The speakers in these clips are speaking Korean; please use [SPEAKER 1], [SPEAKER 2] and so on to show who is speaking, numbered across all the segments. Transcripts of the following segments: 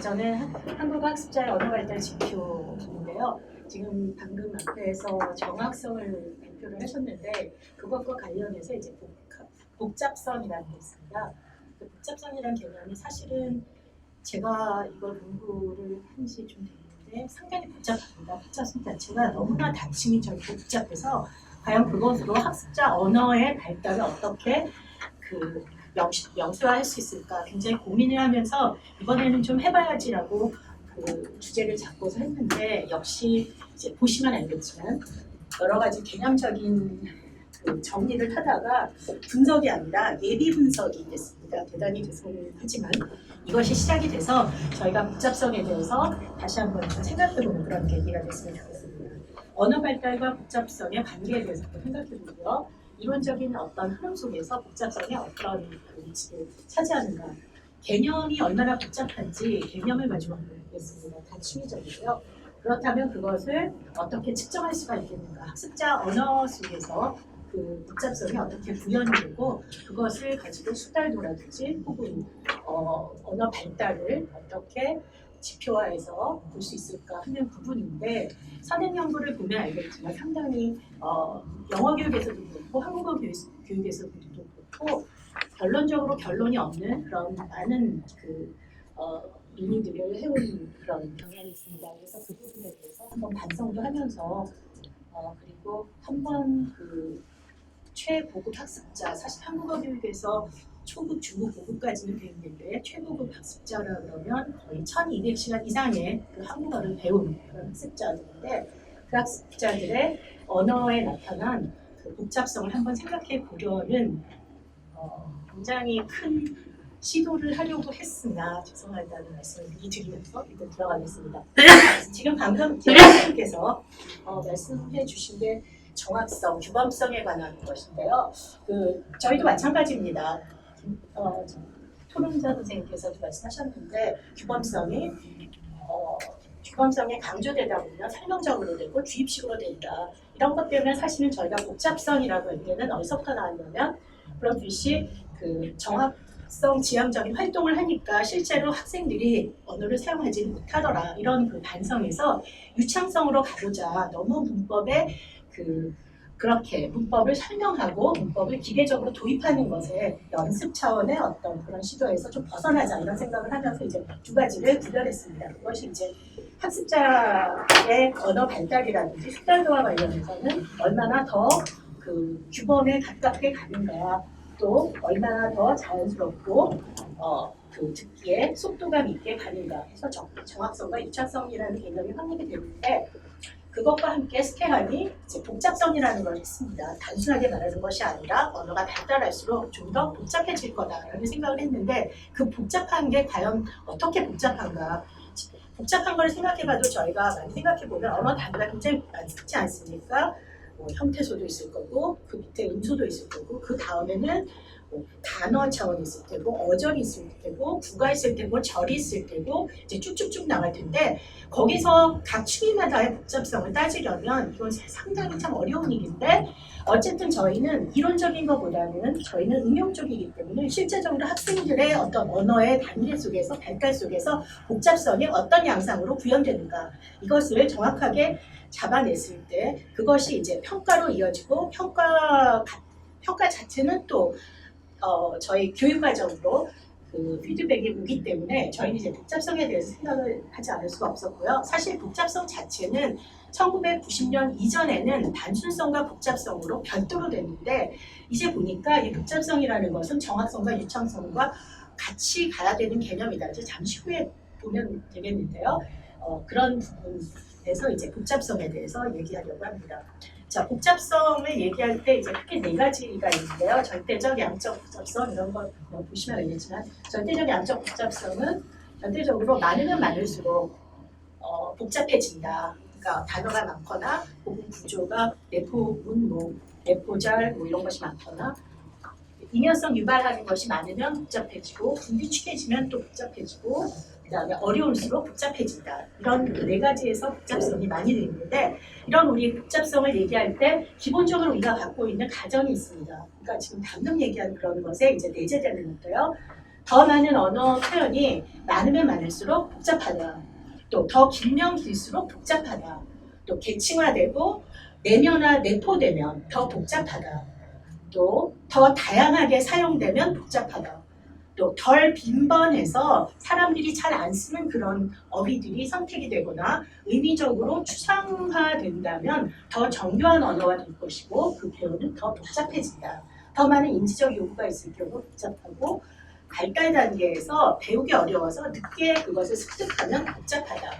[SPEAKER 1] 저는 한국학습자의 언어발달 지표인데요. 지금 방금 앞에서 정확성을 발표를 하셨는데 그것과 관련해서 이제 복잡성이라는 게 있습니다. 그 복잡성이라는 개념이 사실은 제가 이걸 공부를 한 지 좀 됐는데 상당히 복잡합니다. 복잡성 자체가 너무나 단층이 좀 복잡해서 과연 그것으로 학습자 언어의 발달을 어떻게 명시화할 수 있을까 굉장히 고민을 하면서 이번에는 좀 해봐야지라고 그 주제를 잡고서 했는데 역시 이제 보시면 알겠지만 여러 가지 개념적인 그 정리를 하다가 분석이 아니라 예비 분석이 됐습니다. 대단히 죄송하지만 이것이 시작이 돼서 저희가 복잡성에 대해서 다시 한번 생각해보는 그런 계기가 됐으면 좋겠습니다. 언어 발달과 복잡성의 관계에 대해서 생각해보고요. 이론적인 어떤 흐름 속에서 복잡성이 어떤 위치를 차지하는가, 개념이 얼마나 복잡한지 개념을 가지고 보겠습니다. 다 취미적이고요. 그렇다면 그것을 어떻게 측정할 수가 있겠는가, 학습자 언어 속에서 그 복잡성이 어떻게 구현이 되고 그것을 가지고 수달도라든지 혹은 언어 발달을 어떻게 지표화해서 볼 수 있을까 하는 부분인데 선행 연구를 보면 알겠지만 상당히 영어 교육에서도 그렇고 한국어 교육에서도 그렇고 결론적으로 결론이 없는 그런 많은 논의들을 해온 그런 경향이 있습니다. 그래서 그 부분에 대해서 한번 반성도 하면서 그리고 한번 최고급 학습자, 사실 한국어 교육에서 초급, 중급, 고급까지는 되어 있는데 최고급 학습자라 그러면 거의 1200시간 이상의 그 한국어를 배운 그런 학습자들인데 그 학습자들의 언어에 나타난 그 복잡성을 한번 생각해 보려는 굉장히 큰 시도를 하려고 했으나 죄송하다는 말씀을 미리 드리면서 일단 들어가겠습니다. 지금 방금 선생님께서 말씀해 주신 게 정확성, 규범성에 관한 것인데요. 저희도 마찬가지입니다. 토론자 선생님께서도 말씀하셨는데 규범성이 강조되다 보면 설명적으로 되고 주입식으로 된다. 이런 것 때문에 사실은 저희가 복잡성이라고 할 때는 어디서부터 나왔냐면 그렇듯이 정확성 지향적인 활동을 하니까 실제로 학생들이 언어를 사용하지 못하더라. 이런 반성에서 유창성으로 가보자. 너무 문법에 그렇게 문법을 설명하고 문법을 기계적으로 도입하는 것에 연습 차원의 어떤 그런 시도에서 좀 벗어나자 이런 생각을 하면서 이제 두 가지를 구별했습니다. 그것이 이제 학습자의 언어 발달이라든지 숙달도와 관련해서는 얼마나 더 규범에 가깝게 가는가, 또 얼마나 더 자연스럽고 듣기에 속도감 있게 가는가 해서 정확성과 유창성이라는 개념이 확립이 되는데 그것과 함께 스케한이 이제 복잡성이라는 걸 했습니다. 단순하게 말하는 것이 아니라 언어가 발달할수록 좀 더 복잡해질 거다라는 생각을 했는데 그 복잡한 게 과연 어떻게 복잡한가? 복잡한 걸 생각해봐도 저희가 많이 생각해보면 언어 단위가 굉장히 많지 않습니까? 형태소도 있을 거고 그 밑에 음소도 있을 거고 그 다음에는 단어 차원이 있을 테고 어절이 있을 테고 구가 있을 테고 절이 있을 테고 이제 쭉쭉쭉 나갈 텐데 거기서 각 취미마다의 복잡성을 따지려면 이건 상당히 참 어려운 일인데 어쨌든 저희는 이론적인 것보다는 저희는 응용적이기 때문에 실제적으로 학생들의 어떤 언어의 단계 속에서 발달 속에서 복잡성이 어떤 양상으로 구현되는가 이것을 정확하게 잡아냈을 때 그것이 이제 평가로 이어지고 평가 자체는 또 저희 교육과정으로 피드백이 오기 때문에 저희는 이제 복잡성에 대해서 생각을 하지 않을 수가 없었고요. 사실 복잡성 자체는 1990년 이전에는 단순성과 복잡성으로 별도로 됐는데 이제 보니까 이 복잡성이라는 것은 정확성과 유창성과 같이 가야 되는 개념이다. 이제 잠시 후에 보면 되겠는데요. 그런 부분에서 이제 복잡성에 대해서 얘기하려고 합니다. 자, 복잡성을 얘기할 때 이제 크게 네 가지가 있는데요. 절대적, 양적 복잡성 이런 거 보시면 알겠지만 절대적, 양적 복잡성은 절대적으로 많으면 많을수록 복잡해진다. 그러니까 단어가 많거나 혹은 구조가 내포문, 내포절 이런 것이 많거나 잉여성 유발하는 것이 많으면 복잡해지고 불규칙해지면 또 복잡해지고 그다음에 어려울수록 복잡해진다. 이런 네 가지에서 복잡성이 많이 되는데 이런 우리 복잡성을 얘기할 때 기본적으로 우리가 갖고 있는 가정이 있습니다. 그러니까 지금 방금 얘기한 그런 것에 이제 내재되는 것도요. 더 많은 언어 표현이 많으면 많을수록 복잡하다. 또 더 길면 길수록 복잡하다. 또 계층화되고 내포되면 더 복잡하다. 또 더 다양하게 사용되면 복잡하다. 또 덜 빈번해서 사람들이 잘 안 쓰는 그런 어휘들이 선택이 되거나 의미적으로 추상화된다면 더 정교한 언어가 될 것이고 그 배우는 더 복잡해진다. 더 많은 인지적 요구가 있을 경우 복잡하고 발달 단계에서 배우기 어려워서 늦게 그것을 습득하면 복잡하다.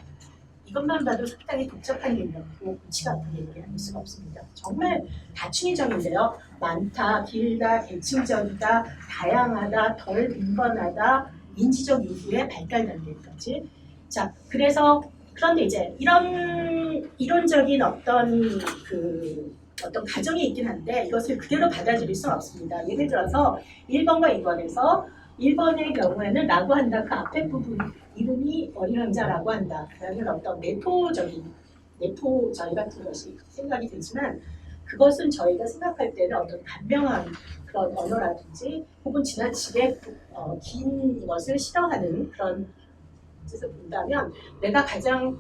[SPEAKER 1] 이것만 봐도 상당히 복잡한 개념이고 골치가 아픈 얘기를 할 수가 없습니다. 정말 다층이적인데요. 많다, 길다, 계층적이다, 다양하다, 덜 빈번하다, 인지적 요구의 발달 단계까지. 자, 그런데 이제 이런 이론적인 어떤 가정이 있긴 한데 이것을 그대로 받아들일 수는 없습니다. 예를 들어서 1번과 2번에서 1번의 경우에는 라고 한다. 그 앞에 부분 이름이 어린왕자라고 한다. 라는 어떤 내포 같은 것이 생각이 들지만 그것은 저희가 생각할 때는 어떤 간명한 그런 언어라든지 혹은 지나치게 긴 것을 싫어하는 그런 뜻을 본다면 내가 가장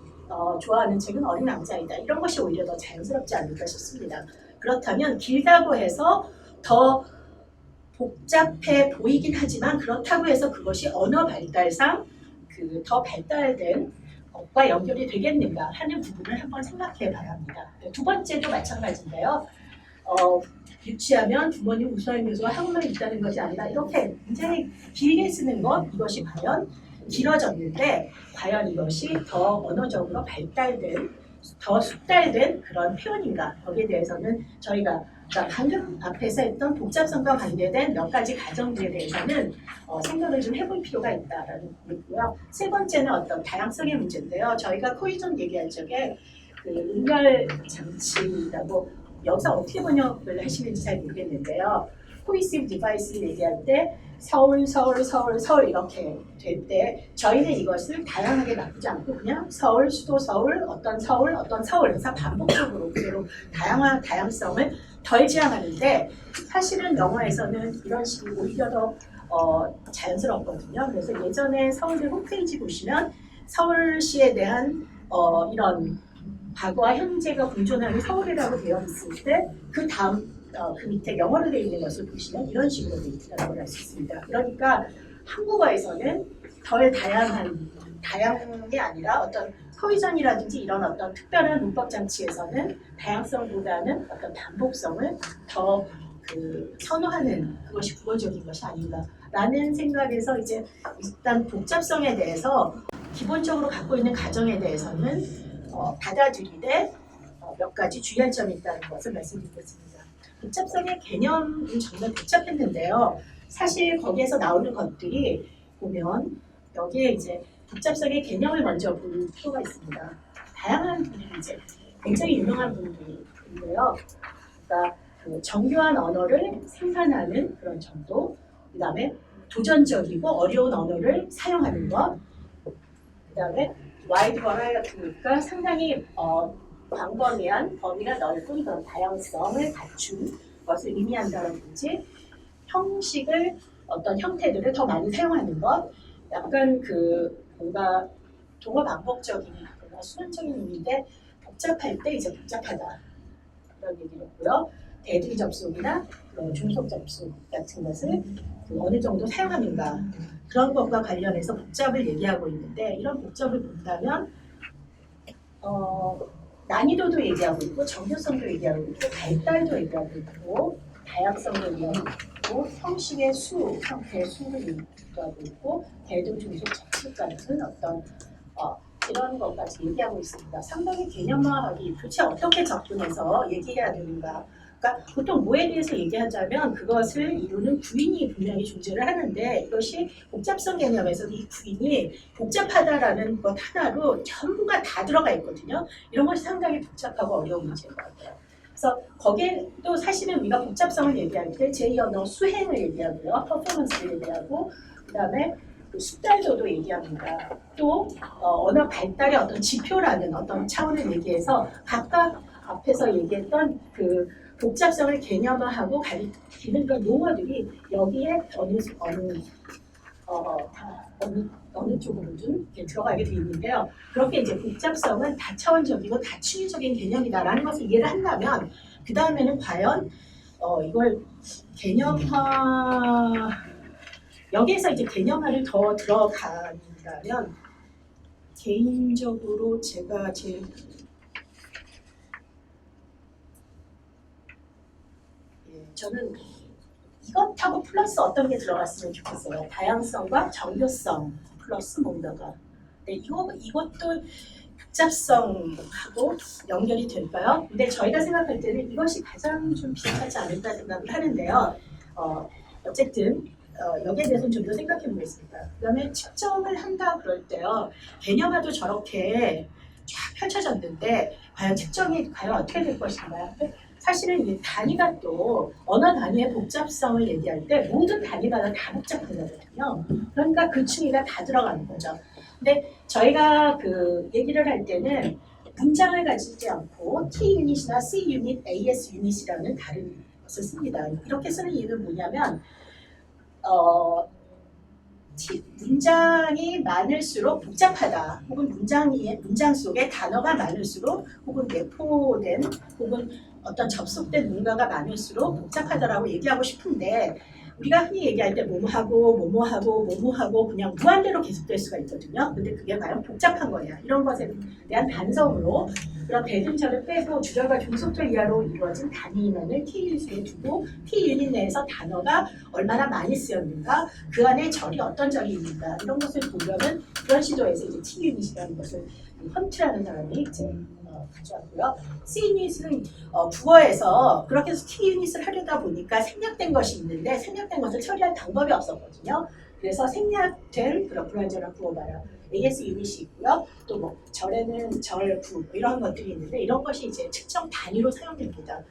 [SPEAKER 1] 좋아하는 책은 어린 왕자이다. 이런 것이 오히려 더 자연스럽지 않을까 싶습니다. 그렇다면 길다고 해서 더 복잡해 보이긴 하지만 그렇다고 해서 그것이 언어 발달상 더 발달된 것과 연결이 되겠는가 하는 부분을 한번 생각해 봐야 합니다. 두 번째도 마찬가지인데요. 유치하면 부모님 우수하면서 학원만 있다는 것이 아니라 이렇게 굉장히 길게 쓰는 이것이 과연 길어졌는데 과연 이것이 더 언어적으로 발달된 더 숙달된 그런 표현인가 거기에 대해서는 저희가 방금 앞에서 했던 복잡성과 관계된 몇 가지 가정들에 대해서는 생각을 좀 해볼 필요가 있다라는 부분이고요. 세 번째는 어떤 다양성의 문제인데요. 저희가 코이존 얘기할 적에 그 응열 장치라고 여기서 어떻게 번역을 하시는지 잘 모르겠는데요. 코이시브 디바이스를 얘기할 때 서울 이렇게 될 때 저희는 이것을 다양하게 나누지 않고 그냥 서울, 수도 서울, 어떤 서울 해서 반복적으로 그대로 다양성을 덜 지향하는데 사실은 영어에서는 이런 식이 오히려 더 자연스럽거든요. 그래서 예전에 서울대 홈페이지 보시면 서울시에 대한 이런 과거와 현재가 공존하는 서울이라고 되어 있을 때 그 다음 그 밑에 영어로 되어 있는 것을 보시면 이런 식으로 되어 있다고 할 수 있습니다. 그러니까 한국어에서는 덜 다양한 게 아니라 어떤 코이전이라든지 이런 어떤 특별한 문법 장치에서는 다양성보다는 어떤 반복성을 더 선호하는 그것이 구어적인 것이 아닌가라는 생각에서 이제 일단 복잡성에 대해서 기본적으로 갖고 있는 가정에 대해서는 받아들이되 몇 가지 주의할 점이 있다는 것을 말씀드리겠습니다. 복잡성의 개념은 정말 복잡했는데요. 사실 거기에서 나오는 것들이 보면 여기에 이제 복잡성의 개념을 먼저 볼 필요가 있습니다. 다양한 분들이 이제 굉장히 유명한 분들인데요. 그러니까 정교한 언어를 생산하는 그런 정도, 그 다음에 도전적이고 어려운 언어를 사용하는 것, 그 다음에 와이드 버라이어티니까 상당히 광범위한 범위가 넓은 그런 다양성을 갖춘 것을 의미한다든지 형식을 어떤 형태들을 더 많이 사용하는 것, 약간 뭔가 동어반복적이거나 수능적인 의미인데 복잡할 때 이제 복잡하다 그런 얘기를 했고요. 대등 접속이나 중속 접속 같은 것을 어느 정도 사용하는가 그런 것과 관련해서 복잡을 얘기하고 있는데 이런 복잡을 본다면 난이도도 얘기하고 있고 정교성도 얘기하고 있고 발달도 얘기하고 있고 다양성도 얘기하고 있고 형식의 형태의 수를 얘기하고 있고 대등 중속 접속 같은 어떤 이런 것까지 얘기하고 있습니다. 상당히 개념화하기 도대체 어떻게 접근해서 얘기해야 되는가. 그러니까 보통 뭐에 대해서 얘기하자면 그것을 이루는 구인이 분명히 존재를 하는데 이것이 복잡성 개념에서 이 구인이 복잡하다라는 것 하나로 전부가 다 들어가 있거든요. 이런 것이 상당히 복잡하고 어려운 문제인 것 같아요. 그래서 거기에 또 사실은 우리가 복잡성을 얘기할 때 제2언어 수행을 얘기하고요. 퍼포먼스를 얘기하고 그다음에 숙달도도 얘기합니다. 또 언어 발달의 어떤 지표라는 어떤 차원을 얘기해서 각각 앞에서 얘기했던 복잡성을 개념화하고 가리키는 그런 용어들이 여기에 어느 다 어느 쪽으로든 이렇게 들어가게 돼 있는데요. 그렇게 이제 복잡성은 다차원적이고 다층위적인 개념이다라는 것을 이해를 한다면 그 다음에는 과연 이걸 개념화 여기에서 이제 개념화를 더 들어간다면 개인적으로 제가 저는 이것하고 플러스 어떤 게 들어갔으면 좋겠어요. 다양성과 정교성 플러스 뭔가가. 네, 이것도 복잡성하고 연결이 될까요? 근데 저희가 생각할 때는 이것이 가장 좀 비슷하지 않을까 생각을 하는데요. 어쨌든 여기에 대해서는 좀 더 생각해 보겠습니다. 그 다음에 측정을 한다 그럴 때요. 개념화도 저렇게 쫙 펼쳐졌는데 과연 측정이 과연 어떻게 될 것인가. 사실은 이 단위가 또 언어 단위의 복잡성을 얘기할 때 모든 단위가 다 복잡한 거거든요. 그러니까 그 층위가 다 들어가는 거죠. 근데 저희가 그 얘기를 할 때는 문장을 가지지 않고 T 유닛이나 C 유닛, AS 유닛이라는 다른 것을 씁니다. 이렇게 쓰는 이유는 뭐냐면 문장이 많을수록 복잡하다. 혹은 문장 속에 단어가 많을수록 혹은 내포된 혹은 어떤 접속된 뭔가가 많을수록 복잡하다라고 얘기하고 싶은데 우리가 흔히 얘기할 때 뭐뭐하고 그냥 무한대로 계속될 수가 있거든요. 근데 그게 과연 복잡한 거냐 이런 것에 대한 반성으로 그런 대등절을 빼고 주절과 종속절 이하로 이루어진 단위인원을 T유닛으로 두고 T유닛 내에서 단어가 얼마나 많이 쓰였는가 그 안에 절이 어떤 절이 있는가 이런 것을 보려는 그런 시도에서 이제 T유닛이라는 것을 헌트라는 사람이 이제 가져왔고요. C유닛은 국어에서 그렇게 해서 T유닛을 하려다 보니까 생략된 것이 있는데 생략된 것을 처리할 방법이 없었거든요. 그래서 생략된 그런 불완전한 국어 발음 AS 유닛이 있고요. 또 뭐 절에는 절, 구 이런 것들이 있는데 이런 것이 이제 측정 단위로 사용됩니다.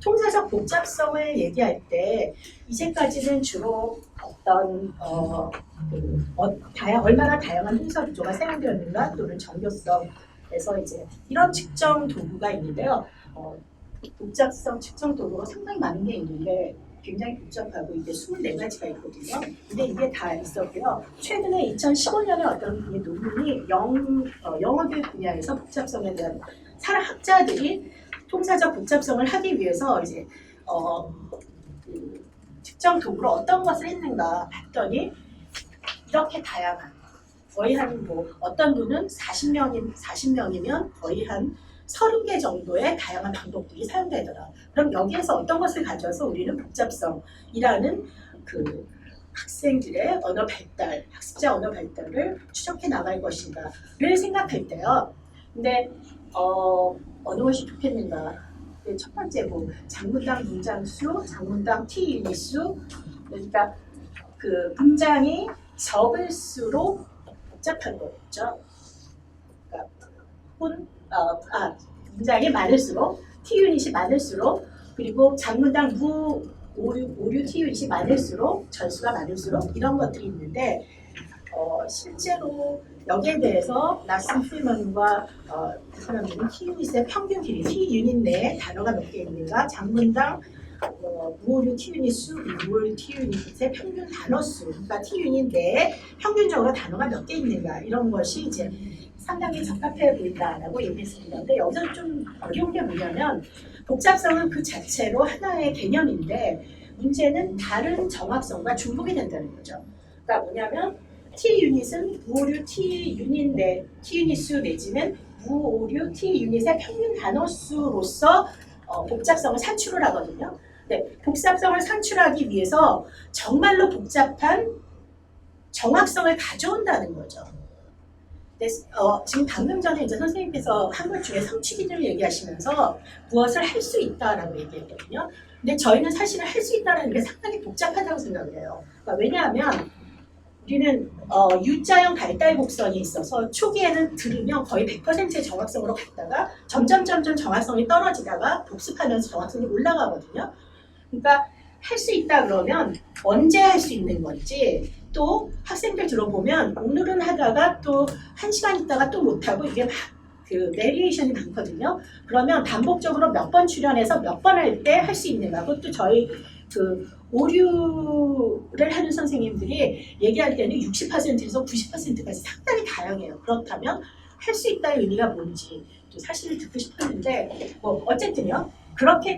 [SPEAKER 1] 통사적 복잡성을 얘기할 때 이제까지는 주로 어떤 얼마나 다양한 통사 구조가 사용되었는가 또는 정교성에서 이제 이런 측정 도구가 있는데요. 복잡성 측정 도구가 상당히 많은 게 있는데 굉장히 복잡하고 이게 24가지가 있거든요. 근데 이게 다 있었고요. 최근에 2015년에 어떤 논문이 영어교육 분야에서 복잡성에 대한 학자들이 통사적 복잡성을 하기 위해서 이제 그 측정 도구로 어떤 것을 했는가 봤더니 이렇게 다양한 거의 한 어떤 분은 40명이면 거의 한 30개 정도의 다양한 방법들이 사용되더라. 그럼 여기에서 어떤 것을 가져와서 우리는 복잡성이라는 그 학생들의 언어 발달, 학습자 언어 발달을 추적해 나갈 것인가를 생각할 때요. 근데 어느 것이 좋겠는가? 첫 번째 장문당 문장 수, 장문당 T 유닛 수. 그러니까 그 문장이 적을수록 복잡한 거겠죠. 그러니까 문장이 많을수록 T 유닛이 많을수록 그리고 장문당 오류 T 유닛이 많을수록 전수가 많을수록 이런 것들이 있는데 실제로 여기에 대해서 나슨 프리먼과 그 사람들은 T 유닛의 평균 길이, T 유닛 내에 단어가 몇 개 있는가, 장문당 무오류 T 유닛 수, 무오류 T 유닛의 평균 단어 수, 그러니까 T 유닛 내에 평균적으로 단어가 몇 개 있는가 이런 것이 이제 상당히 적합해 보인다라고 얘기했습니다. 근데 여기서 좀 어려운 게 뭐냐면 복잡성은 그 자체로 하나의 개념인데 문제는 다른 정확성과 중복이 된다는 거죠. 그러니까 뭐냐면 T 유닛은 무오류 T 유닛 수 내지는 무오류 T 유닛의 평균 단어 수로서 복잡성을 산출을 하거든요. 네, 복잡성을 산출하기 위해서 정말로 복잡한 정확성을 가져온다는 거죠. 지금 방금 전에 이제 선생님께서 한 것 중에 성취기준을 얘기하시면서 무엇을 할 수 있다라고 얘기했거든요. 근데 저희는 사실은 할 수 있다는 게 상당히 복잡하다고 생각을 해요. 그러니까 왜냐하면 우리는 U자형 발달 곡선이 있어서 초기에는 들으면 거의 100%의 정확성으로 갔다가 점점 정확성이 떨어지다가 복습하면서 정확성이 올라가거든요. 그러니까 할 수 있다 그러면 언제 할 수 있는 건지 또 학생들 들어보면 오늘은 하다가 또 1시간 있다가 또 못하고 이게 막 그 베리에이션이 많거든요. 그러면 반복적으로 몇 번 출연해서 몇 번 할 때 할 수 있는가 그것도 저희 그 오류를 하는 선생님들이 얘기할 때는 60%에서 90%까지 상당히 다양해요. 그렇다면 할 수 있다의 의미가 뭔지 또 사실을 듣고 싶었는데 뭐 어쨌든요. 그렇게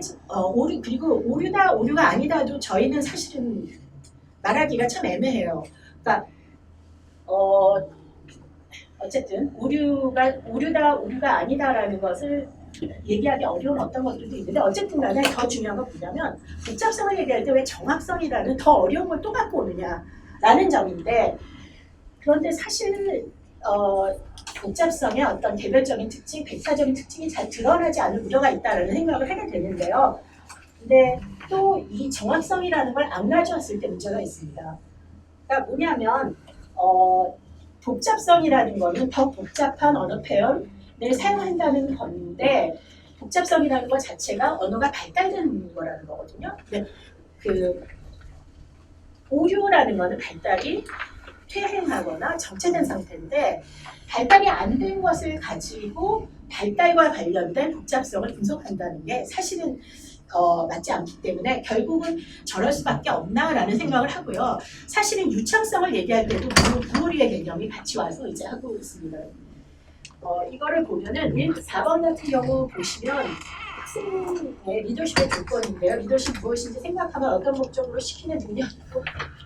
[SPEAKER 1] 오류 그리고 오류가 아니다도 저희는 사실은 말하기가 참 애매해요. 그러니까 어쨌든 오류가 아니다라는 것을 얘기하기 어려운 어떤 것들도 있는데 어쨌든 간에 더 중요한 건 뭐냐면 복잡성을 얘기할 때 왜 정확성이라는 더 어려운 걸 또 갖고 오느냐라는 점인데 그런데 사실 복잡성의 어떤 개별적인 특징, 백사적인 특징이 잘 드러나지 않을 우려가 있다는 생각을 하게 되는데요. 근데 또 이 정확성이라는 걸 안 가져왔을 때 문제가 있습니다. 그러니까 뭐냐면 복잡성이라는 거는 더 복잡한 언어 표현을 사용한다는 건데 복잡성이라는 것 자체가 언어가 발달되는 거라는 거거든요. 근데 그 오류라는 거는 발달이 퇴행하거나 정체된 상태인데 발달이 안 된 것을 가지고 발달과 관련된 복잡성을 분석한다는 게 사실은 맞지 않기 때문에 결국은 저럴 수밖에 없나라는 생각을 하고요. 사실은 유창성을 얘기할 때도 부호리의 개념이 같이 와서 이제 하고 있습니다. 이거를 보면은 4번 같은 경우 보시면 학생의 리더십의 조건인데요. 리더십 무엇인지 생각하면 어떤 목적으로 시키는 능력이고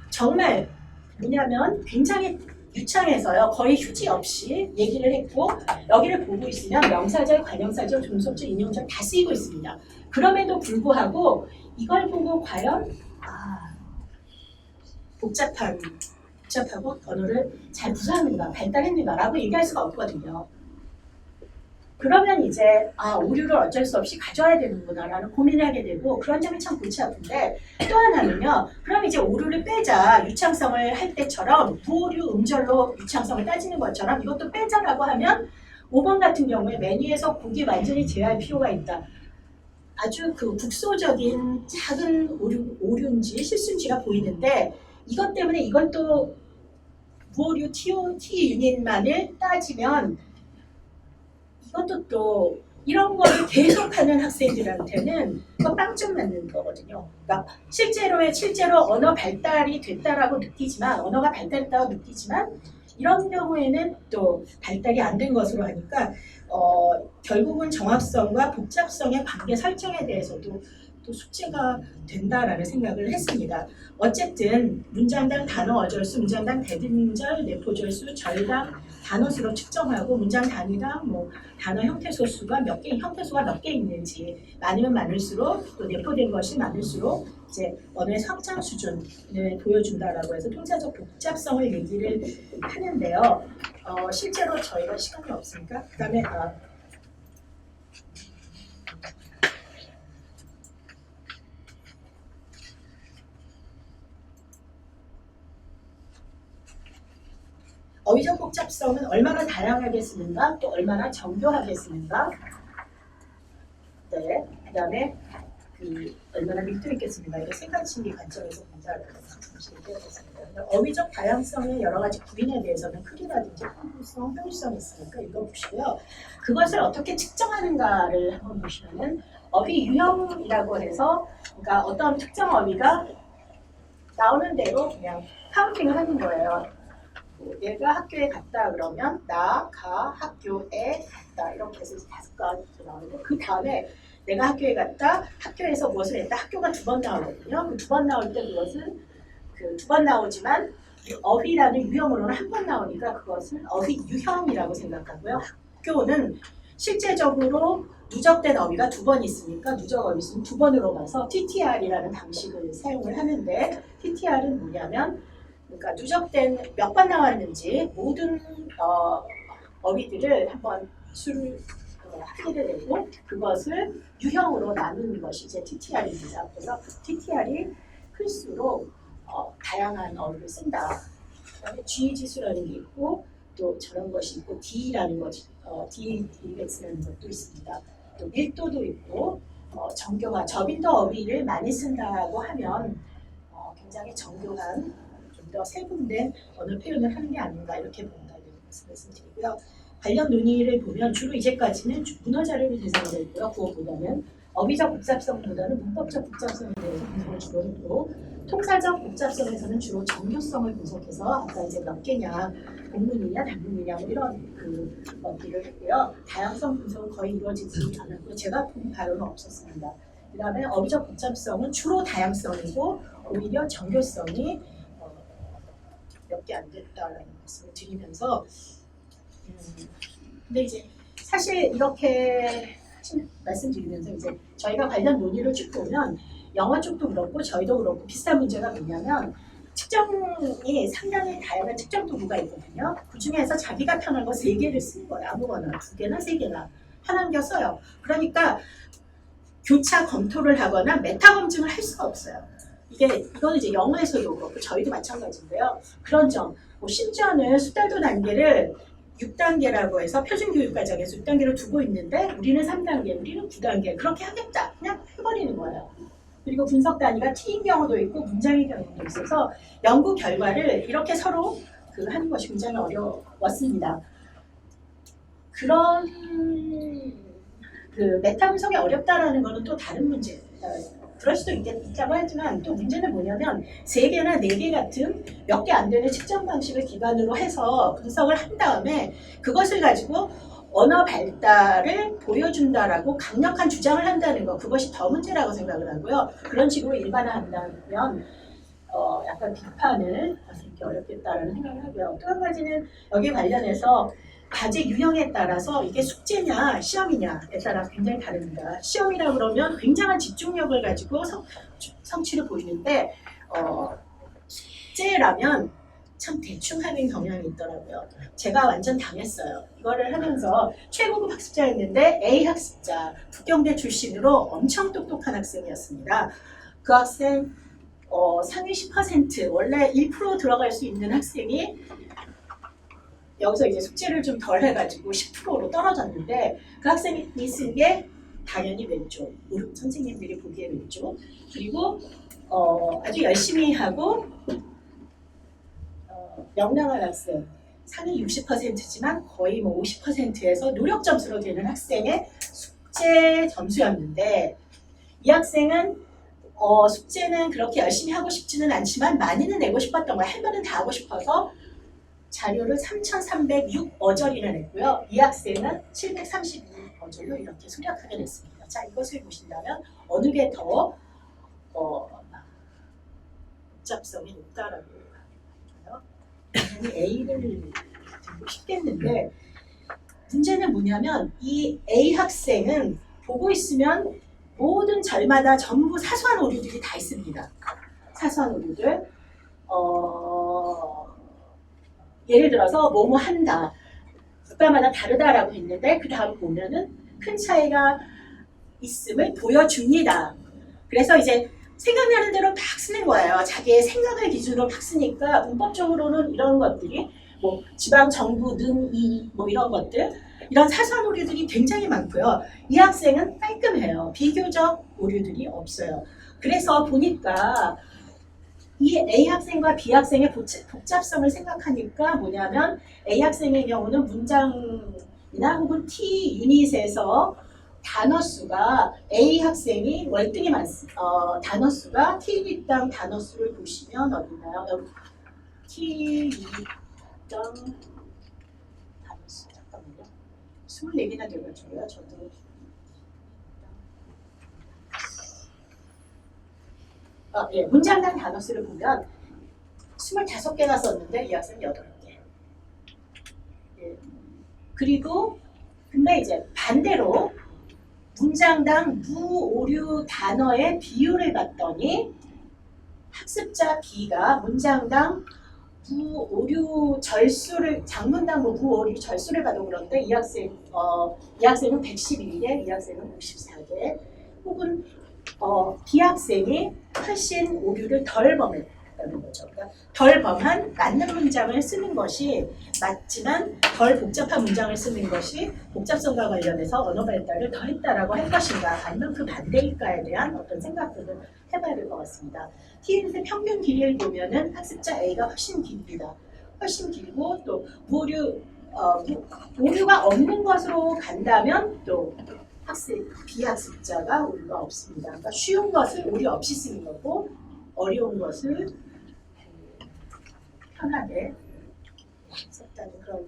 [SPEAKER 1] 정말 뭐냐면 굉장히 유창해서요. 거의 휴지 없이 얘기를 했고 여기를 보고 있으면 명사절, 관형사절, 종속절, 인용절 다 쓰이고 있습니다. 그럼에도 불구하고 이걸 보고 과연 복잡하고 언어를 잘 구사하는가, 발달했는가라고 얘기할 수가 없거든요. 그러면 이제 오류를 어쩔 수 없이 가져야 되는구나라는 고민을 하게 되고 그런 점이 참 골치 아픈데 또 하나는요. 그럼 이제 오류를 빼자. 유창성을 할 때처럼 부오류 음절로 유창성을 따지는 것처럼 이것도 빼자라고 하면 5번 같은 경우에 메뉴에서 곡이 완전히 제외할 필요가 있다. 아주 그 국소적인 작은 오류인지 실수인지가 보이는데 이것 때문에 이걸 또 부오류 T 유닛만을 따지면 이것도 또 이런 거를 계속하는 학생들한테는 이거 빵점 맞는 거거든요. 그러니까 실제로 언어 발달이 됐다라고 느끼지만 언어가 발달했다고 느끼지만 이런 경우에는 또 발달이 안 된 것으로 하니까 결국은 정확성과 복잡성의 관계 설정에 대해서도 또 숙제가 된다라는 생각을 했습니다. 어쨌든 문장당 단어 어절수, 문장당 대등절, 내포절수, 절당 단어수로 측정하고 문장 단위당 단어 형태소수가 형태수가 몇 개 있는지 많으면 많을수록 또 내포된 것이 많을수록 이제 언어의 성장 수준을 보여준다라고 해서 통찰적 복잡성을 얘기를 하는데요. 실제로 저희가 시간이 없으니까 그다음에 어휘적 복잡성은 얼마나 다양하게 쓰는가, 또 얼마나 정교하게 쓰는가. 네, 그다음에 얼마나 밀도 있게 쓰는가. 이게 생각심리 관점에서 본다라고 잠시 얘기하겠습니다. 어휘적 다양성의 여러 가지 구인에 대해서는 크기라든지 풍부성, 효율성이 있으니까 읽어보시고요. 그것을 어떻게 측정하는가를 한번 보시면은 어휘 유형이라고 해서 그러니까 어떤 특정 어휘가 나오는 대로 그냥 카운팅을 하는 거예요. 얘가 학교에 갔다 그러면 나, 가, 학교에 갔다 이렇게 해서 5가지 나오는데 그 다음에 내가 학교에 갔다 학교에서 무엇을 했다 학교가 2번 나오거든요. 그 2번 나올 때 그것은 2번 나오지만 어휘라는 유형으로는 1번 나오니까 그것은 어휘 유형이라고 생각하고요. 학교는 실제적으로 누적된 어휘가 2번 있으니까 누적 어휘 수는 2번으로 가서 TTR이라는 방식을 사용을 하는데 TTR은 뭐냐면 그러니까 누적된 몇 번 나왔는지 모든 어휘들을 한번 수를 합계를 내고 그것을 유형으로 나누는 것이 이제 TTR입니다. 그래서 TTR이 클수록 다양한 어휘를 쓴다. 그다음에 G 지수라는 게 있고 또 저런 것이 있고 D라는 것, DX라는 것도 있습니다. 또 밀도도 있고 정교한 저빈도 어휘를 많이 쓴다고 하면 굉장히 정교한 더 세분된 언어 표현을 하는 게 아닌가 이렇게 본다 이런 말씀드리고요. 관련 논의를 보면 주로 이제까지는 문어 자료를 대상으로 했고요. 구어보다는 어휘적 복잡성보다는 문법적 복잡성에 대해서 분석을 주로 했고 통사적 복잡성에서는 주로 정교성을 분석해서 아까 이제 몇 개냐 본문이냐 단문이냐 뭐 이런 그 것들을 했고요. 다양성 분석은 거의 이루어지지 않았고 제가 본 바로는 없었습니다. 그 다음에 어휘적 복잡성은 주로 다양성이고 오히려 정교성이 몇 개 안 됐다라는 말씀을 드리면서 근데 이제 사실 이렇게 말씀드리면서 이제 저희가 관련 논의를 쭉 보면 영어 쪽도 그렇고 저희도 그렇고 비슷한 문제가 뭐냐면 측정이 상당히 다양한 측정 도구가 있거든요. 그 중에서 자기가 편한 거 3개를 쓰는 거예요. 아무거나 2개나 3개나 편한 거 써요. 그러니까 교차 검토를 하거나 메타 검증을 할 수가 없어요. 이거는 이제 영어에서도 그렇고 저희도 마찬가지인데요. 그런 점, 뭐 심지어는 수달도 단계를 6단계라고 해서 표준교육과정에서 6단계를 두고 있는데 우리는 3단계, 우리는 9단계 그렇게 하겠다. 그냥 해버리는 거예요. 그리고 분석 단위가 T인 경우도 있고 문장의 경우도 있어서 연구 결과를 이렇게 서로 하는 것이 굉장히 어려웠습니다. 그런 메타 분석이 어렵다라는 것은 또 다른 문제. 그럴 수도 있다고 하지만 또 문제는 뭐냐면 3개나 4개 같은 몇 개 안 되는 측정 방식을 기반으로 해서 분석을 한 다음에 그것을 가지고 언어 발달을 보여준다라고 강력한 주장을 한다는 거 그것이 더 문제라고 생각을 하고요. 그런 식으로 일반화한다면 약간 비판을 받기 어렵겠다라는 생각을 하고요. 또 한 가지는 여기 관련해서 과제 유형에 따라서 이게 숙제냐 시험이냐에 따라 굉장히 다릅니다. 시험이라 그러면 굉장한 집중력을 가지고 성취를 보이는데 숙제라면 참 대충 하는 경향이 있더라고요. 제가 완전 당했어요. 이거를 하면서 최고급 학습자였는데 A 학습자, 북경대 출신으로 엄청 똑똑한 학생이었습니다. 그 학생 상위 10% 원래 1% 들어갈 수 있는 학생이 여기서 이제 숙제를 좀 덜 해가지고 10%로 떨어졌는데 그 학생이 쓴 게 당연히 왼쪽, 선생님들이 보기에 왼쪽 그리고 아주 열심히 하고 명랑한 학생 상위 60%지만 거의 뭐 50%에서 노력 점수로 되는 학생의 숙제 점수였는데 이 학생은 숙제는 그렇게 열심히 하고 싶지는 않지만 많이는 내고 싶었던 거야. 할 말은 다 하고 싶어서 자료를 3,306어절이나 냈고요. 이 학생은 732어절로 이렇게 소략하게 됐습니다. 자, 이것을 보신다면 어느 게 더 복잡성이 높다라고 할까요? A를 듣고 싶겠는데 문제는 뭐냐면 이 A 학생은 보고 있으면 모든 절마다 전부 사소한 오류들이 다 있습니다. 사소한 오류들. 예를 들어서 뭐뭐 한다. 국가마다 다르다라고 했는데 그 다음 보면은 큰 차이가 있음을 보여줍니다. 그래서 이제 생각나는 대로 막 쓰는 거예요. 자기의 생각을 기준으로 막 쓰니까 문법적으로는 이런 것들이 뭐 지방 정부 능이 뭐 이런 것들 이런 사소한 오류들이 굉장히 많고요. 이 학생은 깔끔해요. 비교적 오류들이 없어요. 그래서 보니까 이 A 학생과 B 학생의 복잡성을 생각하니까 뭐냐면 A 학생의 경우는 문장이나 혹은 T 유닛에서 단어 수가 A 학생이 월등히 많습니다. 단어 수가 T 유닛당 단어 수를 보시면 어디나요? 여기 T 유닛당 단어 수 잠깐만요. 24개나 돼가지고요. 저도 예, 문장당 단어 수를 보면 25개나 썼는데 이 학생 8개. 예. 그리고 근데 이제 반대로 문장당 무오류 단어의 비율을 봤더니 학습자 B가 문장당 무오류 절수를 장문당 무오류 절수를 봐도 그런데 이 학생은 111개, 이 학생은 54개. 혹은 B 학생이 훨씬 오류를 덜 범했다는 거죠. 그러니까 덜 범한 맞는 문장을 쓰는 것이 맞지만 덜 복잡한 문장을 쓰는 것이 복잡성과 관련해서 언어 발달을 더 했다라고 할 것인가 아니면 그 반대일까에 대한 어떤 생각들을 해봐야 될 것 같습니다. T인의 평균 길이를 보면은 학습자 A가 훨씬 깁니다. 훨씬 길고 또 오류가 없는 것으로 간다면 또 비학습자가 오류가 없습니다. 그러니까 쉬운 것을 오류 없이 쓰는 거고 어려운 것을 편하게 썼다는 그런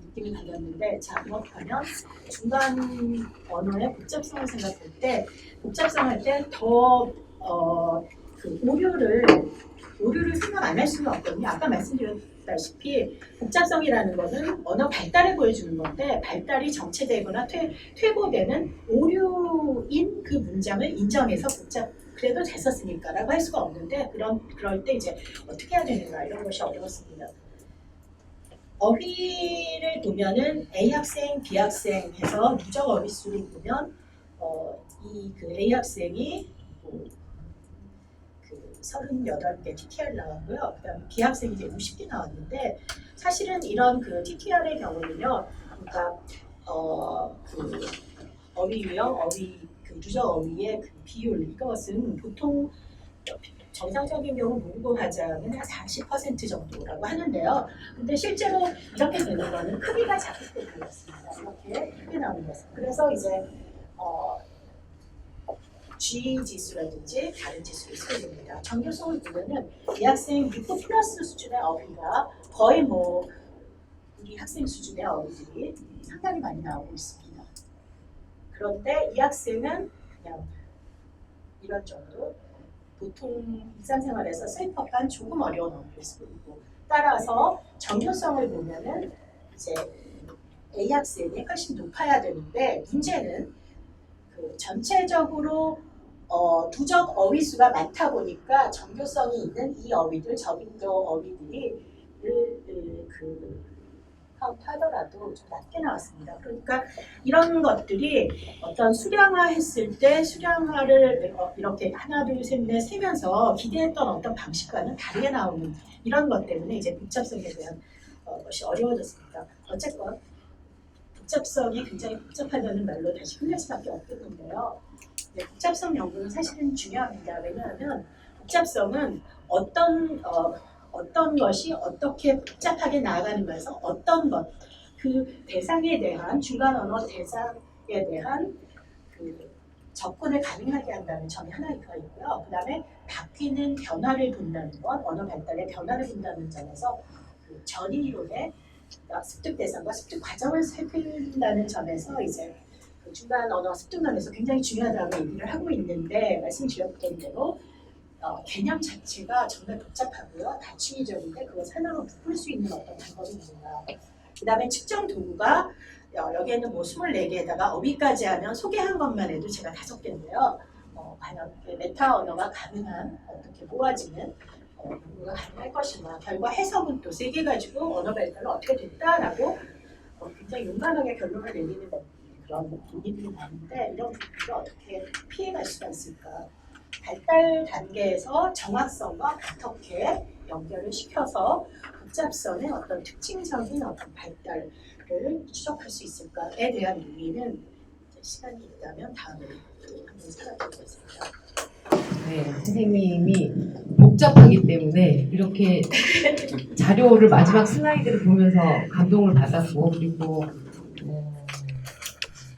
[SPEAKER 1] 느낌이 받았는데, 자 그렇다면 중간 언어의 복잡성을 생각할 때 복잡성할 때 더 그 오류를 생각 안 할 수는 없거든요. 아까 말씀드렸다시피 복잡성이라는 것은 언어 발달을 보여주는 건데, 발달이 정체되거나 퇴보되는 오류인 그 문장을 인정해서 그래도 잘 썼으니까 라고 할 수가 없는데, 그럴 때 이제 어떻게 해야 되는가, 이런 것이 어려웠습니다. 어휘를 보면은 A 학생, B 학생 해서 누적 어휘 수를 보면 그 A 학생이 그 38개 TTR 나왔고요. 그다음에 B 학생이 이제 50개 나왔는데, 사실은 이런 그 TTR의 경우는요, 그러니까 그 어휘 유형, 그 누적 어휘의 그 비율, 이것은 보통 정상적인 경우 모르고 하자면 한 40% 정도라고 하는데요. 근데 실제로 이렇게 되는 거는 크기가 작을 때 그렇습니다. 이렇게 크게 나오는 것은. 그래서 이제 G 지수라든지 다른 지수를 써야 됩니다. 정교성을 보면은 이 학생 6 플러스 수준의 어휘가 거의 뭐 우리 학생 수준의 어휘들이 상당히 많이 나오고 있습니다. 그런데 이 학생은 그냥 이런 정도, 보통 일상생활에서 쓸 법한 조금 어려운 어휘를 쓰고 있고, 따라서 정교성을 보면은 이제 A 학생이 훨씬 높아야 되는데, 문제는 그 전체적으로 누적 어휘 수가 많다 보니까 정교성이 있는 이 어휘들, 저빈도 어휘들이 카운트하더라도 좀 낮게 나왔습니다. 그러니까 이런 것들이 어떤 수량화했을 때 수량화를 이렇게 하나 둘 셋 넷 세면서 기대했던 어떤 방식과는 다르게 나오는 이런 것 때문에 이제 복잡성에 대한 것이 어려워졌습니다. 어쨌건 복잡성이 굉장히 복잡하다는 말로 다시 끝낼 수밖에 없겠는데요. 네, 복잡성 연구는 사실은 중요합니다. 왜냐하면 복잡성은 어떤 것이 어떻게 복잡하게 나아가는 거에서 어떤 것, 그 대상에 대한, 중간 언어 대상에 대한 그 접근을 가능하게 한다는 점이 하나 있고요. 그 다음에 바뀌는 변화를 본다는 것, 언어 발달의 변화를 본다는 점에서 그 전이론의 습득 대상과 습득 과정을 살핀다는 점에서 이제 그 중간 언어 습득론에서 굉장히 중요하다고 얘기를 하고 있는데, 말씀드렸던 대로 개념 자체가 정말 복잡하고요. 다층이적인데 그것을 하나로 묶을 수 있는 어떤 방법이 있는가. 그 다음에 측정 도구가 여기에는 뭐 24개에다가 어휘까지 하면 소개한 것만 해도 제가 5개인데요. 과연 메타 언어가 가능한, 어떻게 모아지는 연구가 가능할 것이나, 결과 해석은 또 3개 가지고 언어 발달은 어떻게 됐다라고 굉장히 용감하게 결론을 내리는 그런 논의들이 많은데, 이런 부분을 어떻게 피해갈 수가 있을까. 발달 단계에서 정확성과 어떻게 연결을 시켜서 복잡성의 어떤 특징적인 어떤 발달을 추적할 수 있을까에 대한 논의는 시간이 있다면 다음에 한번 살펴보겠습니다.
[SPEAKER 2] 네, 선생님이 복잡하기 때문에 이렇게 자료를 마지막 슬라이드를 보면서 감동을 받았고, 그리고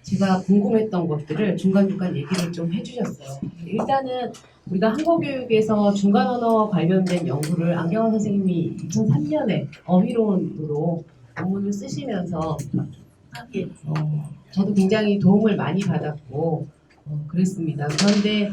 [SPEAKER 2] 제가 궁금했던 것들을 중간중간 얘기를 좀 해주셨어요. 일단은 우리가 한국교육에서 중간언어 관련된 연구를 안경환 선생님이 2003년에 어휘론으로 논문을 쓰시면서 하게 저도 굉장히 도움을 많이 받았고 그랬습니다. 그런데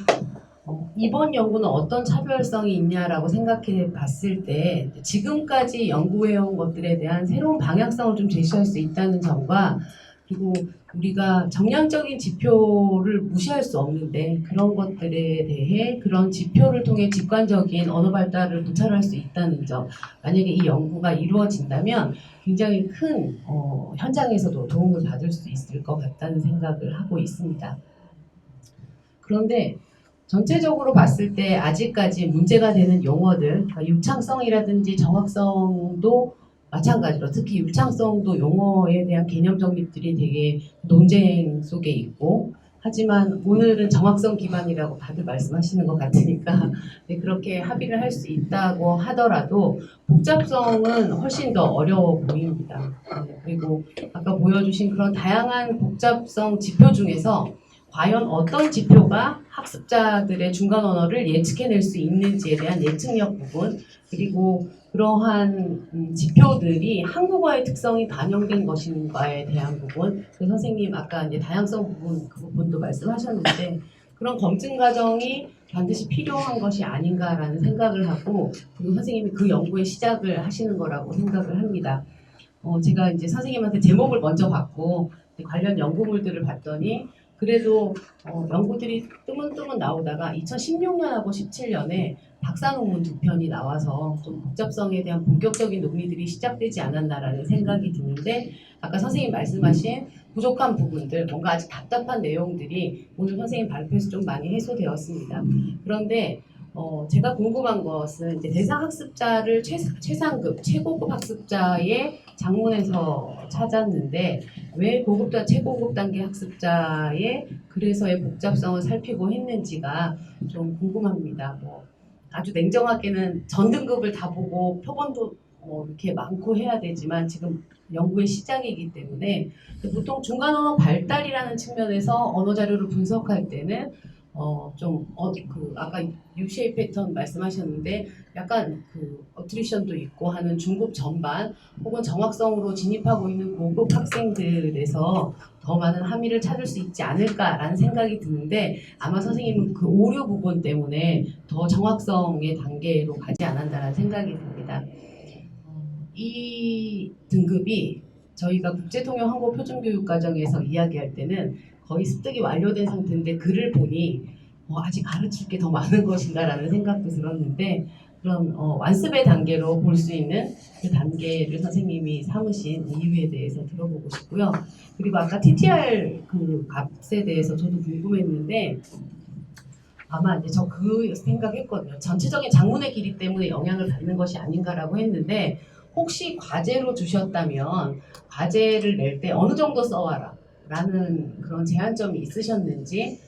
[SPEAKER 2] 이번 연구는 어떤 차별성이 있냐라고 생각해 봤을 때 지금까지 연구해온 것들에 대한 새로운 방향성을 좀 제시할 수 있다는 점과, 그리고 우리가 정량적인 지표를 무시할 수 없는데 그런 것들에 대해 그런 지표를 통해 직관적인 언어 발달을 도출할 수 있다는 점, 만약에 이 연구가 이루어진다면 굉장히 큰 현장에서도 도움을 받을 수 있을 것 같다는 생각을 하고 있습니다. 그런데 전체적으로 봤을 때 아직까지 문제가 되는 용어들, 그러니까 유창성이라든지 정확성도 마찬가지로 특히 유창성도 용어에 대한 개념 정립들이 되게 논쟁 속에 있고, 하지만 오늘은 정확성 기반이라고 다들 말씀하시는 것 같으니까 네, 그렇게 합의를 할 수 있다고 하더라도 복잡성은 훨씬 더 어려워 보입니다. 네, 그리고 아까 보여주신 그런 다양한 복잡성 지표 중에서 과연 어떤 지표가 학습자들의 중간 언어를 예측해낼 수 있는지에 대한 예측력 부분, 그리고 그러한 지표들이 한국어의 특성이 반영된 것인가에 대한 부분, 그 선생님 아까 이제 다양성 부분 그 부분도 말씀하셨는데 그런 검증 과정이 반드시 필요한 것이 아닌가라는 생각을 하고, 그리고 선생님이 그 연구의 시작을 하시는 거라고 생각을 합니다. 제가 이제 선생님한테 제목을 먼저 받고 관련 연구물들을 봤더니 그래도 연구들이 뜨문뜨문 나오다가 2016년하고 17년에 박사 논문 2편이 나와서 좀 복잡성에 대한 본격적인 논의들이 시작되지 않았나라는 생각이 드는데, 아까 선생님 말씀하신 부족한 부분들, 뭔가 아직 답답한 내용들이 오늘 선생님 발표에서 좀 많이 해소되었습니다. 그런데 제가 궁금한 것은 이제 대상 학습자를 최상급, 최고급 학습자의 장문에서 찾았는데 왜 고급자, 최고급 단계 학습자의 그래서의 복잡성을 살피고 했는지가 좀 궁금합니다. 아주 냉정하게는 전 등급을 다 보고 표본도 이렇게 많고 해야 되지만 지금 연구의 시작이기 때문에 보통 중간 언어 발달이라는 측면에서 언어 자료를 분석할 때는 아까 U-shape 패턴 말씀하셨는데 약간 어트리션도 있고 하는 중급 전반 혹은 정확성으로 진입하고 있는 고급 학생들에서 더 많은 함의를 찾을 수 있지 않을까라는 생각이 드는데, 아마 선생님은 그 오류 부분 때문에 더 정확성의 단계로 가지 않았다는 생각이 듭니다. 이 등급이 저희가 국제통역 한국 표준교육과정에서 이야기할 때는 거의 습득이 완료된 상태인데 글을 보니 아직 가르칠 게 더 많은 것인가라는 생각도 들었는데, 그런 완습의 단계로 볼 수 있는 그 단계를 선생님이 삼으신 이유에 대해서 들어보고 싶고요. 그리고 아까 TTR 그 값에 대해서 저도 궁금했는데 아마 이제 저 그 생각했거든요. 전체적인 작문의 길이 때문에 영향을 받는 것이 아닌가라고 했는데, 혹시 과제로 주셨다면 과제를 낼 때 어느 정도 써와라 라는 그런 제한점이 있으셨는지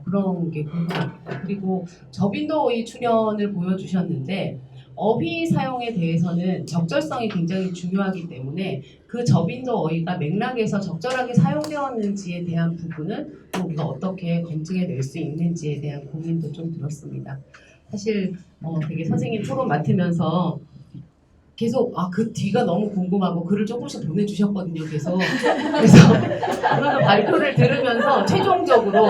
[SPEAKER 2] 그런 게 궁금합니다. 그리고 저빈도어의 출현을 보여주셨는데 어휘 사용에 대해서는 적절성이 굉장히 중요하기 때문에 그 저빈도어의가 맥락에서 적절하게 사용되었는지에 대한 부분은 또 우리가 어떻게 검증해낼 수 있는지에 대한 고민도 좀 들었습니다. 사실 되게 선생님 토론 맡으면서 계속 그 뒤가 너무 궁금하고 글을 조금씩 보내주셨거든요. 계속. 그래서 오늘 발표를 들으면서 최종적으로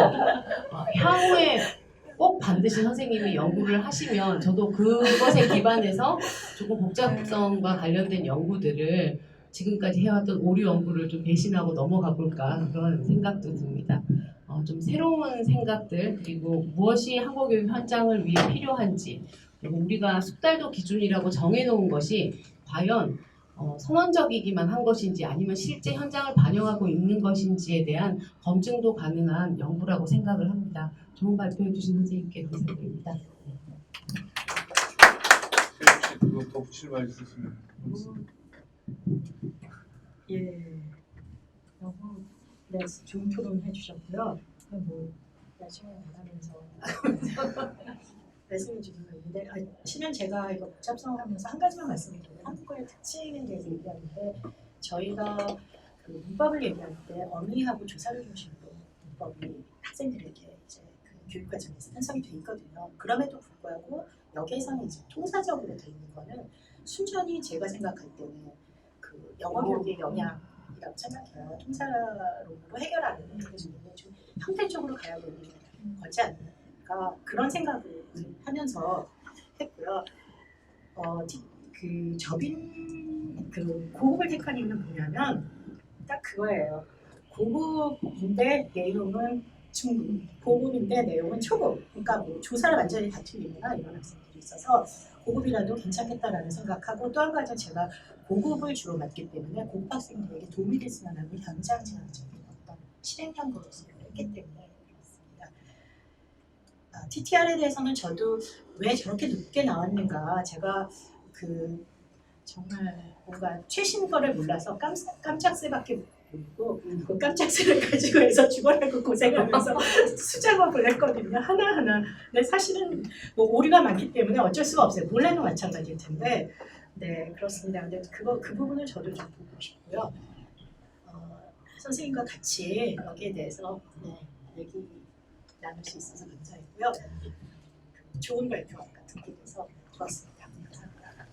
[SPEAKER 2] 향후에 꼭 반드시 선생님이 연구를 하시면 저도 그것에 기반해서 조금 복잡성과 관련된 연구들을 지금까지 해왔던 오류 연구를 좀 배신하고 넘어가 볼까 그런 생각도 듭니다. 좀 새로운 생각들, 그리고 무엇이 한국교육 현장을 위해 필요한지, 그리고 우리가 숙달도 기준이라고 정해놓은 것이 과연 선언적이기만 한 것인지 아니면 실제 현장을 반영하고 있는 것인지에 대한 검증도 가능한 연구라고 생각을 합니다. 좋은 발표해 주신 선생님께 감사드립니다.
[SPEAKER 3] 그거 더 붙일 말 있으시면.
[SPEAKER 1] 예, 너무 네, 좋은 토론 해주셨고요. 나중에 나가면서 말씀해 주신 거 있는데, 실은 제가 이거 복잡성을 하면서 한 가지만 말씀드리면 한국어의 특징에 대해서 얘기하는데, 저희가 그 문법을 얘기할 때 어미하고 조사를 중심으로 문법이 학생들에게 이제 그 교육과정에서 편성이 돼 있거든요. 그럼에도 불구하고 여기에서는 이제 통사적으로 돼 있는 거는 순전히 제가 생각할 때는 그 영어 교육의 영향이라고 생각해요. 통사론으로 해결하는 부분에 좀 형태적으로 가야 되는 거지 않을까, 그런 생각을 하면서 했고요. 그 고급을 택한 이유는 뭐냐면 딱 그거예요. 고급인데 내용은 중급, 고급인데 내용은 초급. 그러니까 뭐 조사를 완전히 다 틀리거나 이런 학생들이 있어서 고급이라도 괜찮겠다라는 생각하고, 또 한 가지는 제가 고급을 주로 맡기 때문에 고급 학생들에게 도움이 됐으면 하는 현장 제한적인 어떤 실행 연구를 했기 때문에 그렇습니다. TTR에 대해서는 저도 왜 저렇게 높게 나왔는가, 제가 정말 뭔가 최신 거를 몰라서 깜짝새밖에 보이고 그 깜짝새를 가지고 해서 죽어라고 고생하면서 수작업을 했거든요. 하나하나. 근데 사실은 뭐 오류가 많기 때문에 어쩔 수가 없어요. 몰라도 마찬가지일 텐데. 네, 그렇습니다. 근데 그 부분을 저도 좀 보고 싶고요. 선생님과 같이 여기에 대해서 얘기 나눌 수 있어서 감사했고요. 좋은 발표 같은 게 돼서 좋았습니다. 감사합니다.